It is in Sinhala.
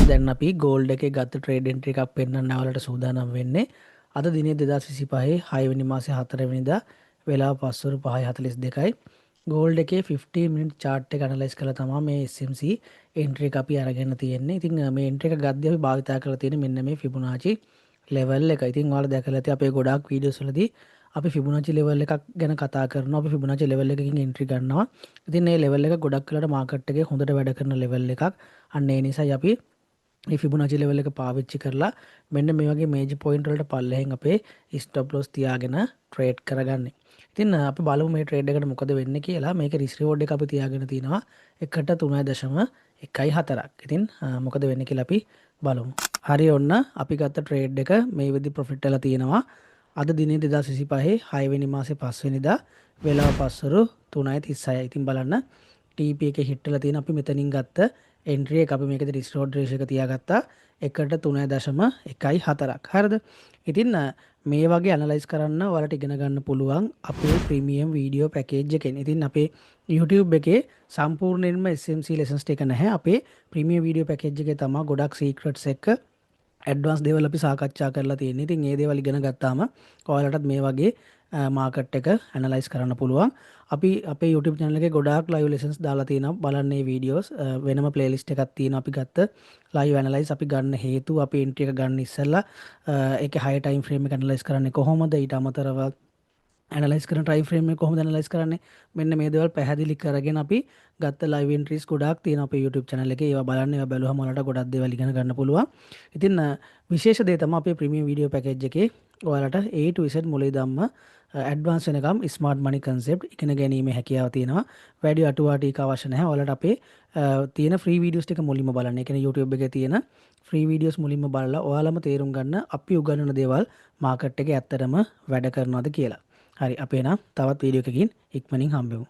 දැන් අපි ගෝල්ඩ් එකේ ගත්ත ට්‍රේඩ් එන්ට්‍රි එකක් පෙන්වන්න ඔයාලට සූදානම් වෙන්නේ. අද දිනේ 2025 6 වෙනි මාසේ 4 වෙනිදා වෙලාව 5:42යි. ගෝල්ඩ් එකේ 15 මිනිත් chart එක ඇනලයිස් කරලා තමයි මේ SMC එන්ට්‍රි එක අපි අරගෙන තියෙන්නේ. ඉතින් මේ එන්ට්‍රි එක ගද්දී අපි භාවිතා කරලා තියෙන්නේ මෙන්න මේ Fibonacci level එක. ඉතින් ඔයාලා දැකලා ඇති අපේ ගොඩාක් වීඩියෝස් වලදී අපි Fibonacci level එකක් ගැන කතා කරනවා. අපි Fibonacci level එකකින් එන්ට්‍රි ගන්නවා. ඉතින් මේ level එක ගොඩක් වෙලාට මාකට් එකේ හොඳට වැඩ කරන level එකක්. අන්න ඒ නිසායි අපි මේ Fibonacci level එක පාවිච්චි කරලා මෙන්න මේ වගේ මේජර් පොයින්ට් වලට පල්ලෙහෙන් අපේ stop loss තියාගෙන ට්‍රේඩ් කරගන්නේ. ඉතින් අපි බලමු මේ ට්‍රේඩ් එකට මොකද වෙන්නේ කියලා. මේක රිස්ක් රිවෝඩ් එක අපි තියාගෙන තිනවා 1.3.14ක්. ඉතින් මොකද වෙන්නේ කියලා අපි බලමු. හරි ඔන්න අපි ගත්ත ට්‍රේඩ් එක මේ විදි ප්‍රොෆිට් වෙලා තියෙනවා. අද දිනේ 2025 6 වෙනි මාසේ 5 වෙනිදා වෙලාව 3:36යි. ඉතින් බලන්න TP එකේ හිට් වෙලා තියෙන අපි මෙතනින් ගත්ත එන්ට්‍රි එක අපි මේකද රිස්ක් රිවෝඩ් රේෂියෝ එක තියාගත්තා 1.3.14ක්. හරිද? ඉතින් මේ වගේ ඇනලයිස් කරන්න ඔයාලට ඉගෙන ගන්න පුළුවන් අපේ ප්‍රීමියම් වීඩියෝ පැකේජ් එකෙන්. ඉතින් අපේ YouTube එකේ සම්පූර්ණයෙන්ම SMC lessons ටික නැහැ. අපේ ප්‍රීමියම් වීඩියෝ පැකේජ් එකේ තමයි ගොඩක් සීක්‍රට්ස් එක්ක ඇඩ්වාන්ස් දේවල් අපි සාකච්ඡා කරලා තියෙන්නේ. ඉතින් මේ දේවල් ඉගෙන ගත්තාම ඔයාලටත් මේ වගේ මාකට් එක ඇනලයිස් කරන්න පුළුවන්. අපි අපේ YouTube channel එකේ ගොඩාක් live lessons දාලා තියෙනවා. බලන්න මේ videos වෙනම playlist එකක් තියෙනවා. අපි ගත්ත live analyze අපි ගන්න හේතුව අපි entry එක ගන්න ඉස්සෙල්ලා ඒකේ high time frame එක ඇනලයිස් කරන්නේ කොහොමද? ඊට අමතරව ඇනලයිස් කරන ටයිම් ෆ්‍රේම් එක කොහොමද ඇනලයිස් කරන්නේ? මෙන්න මේ දේවල් පැහැදිලි කරගෙන අපි ගත්ත ලයිව් එන්ට්‍රීස් ගොඩාක් තියෙනවා අපේ YouTube channel එකේ. ඒවා බලන්න, ඒවා බැලුවම ඔයාලට ගොඩක් දේවල් ඉගෙන ගන්න පුළුවන්. ඉතින් විශේෂ දේ තමයි අපේ ප්‍රීමියම් වීඩියෝ පැකේජ් එකේ ඔයාලට A to Z මුලින් ධම්ම ඇඩ්වාන්ස් වෙනකම් ස්මාර්ට් මනි කන්සෙප්ට් ඉගෙන ගැනීමේ හැකියාව තියෙනවා. වැඩි අටුවා ටික අවශ්‍ය නැහැ. ඔයාලට අපේ තියෙන ෆ්‍රී වීඩියෝස් ටික මුලින්ම බලන්න. ඒ කියන්නේ YouTube එකේ තියෙන ෆ්‍රී වීඩියෝස් මුලින්ම බලලා ඔයාලම තේරුම් ගන්න අපි උගන්වන දේවල් මාකට් එකේ ඇත්තටම වැඩ කරනවද කියලා. හරි අපි නම් තවත් වීඩියෝ එකකින් ඉක්මනින් හම්බෙමු.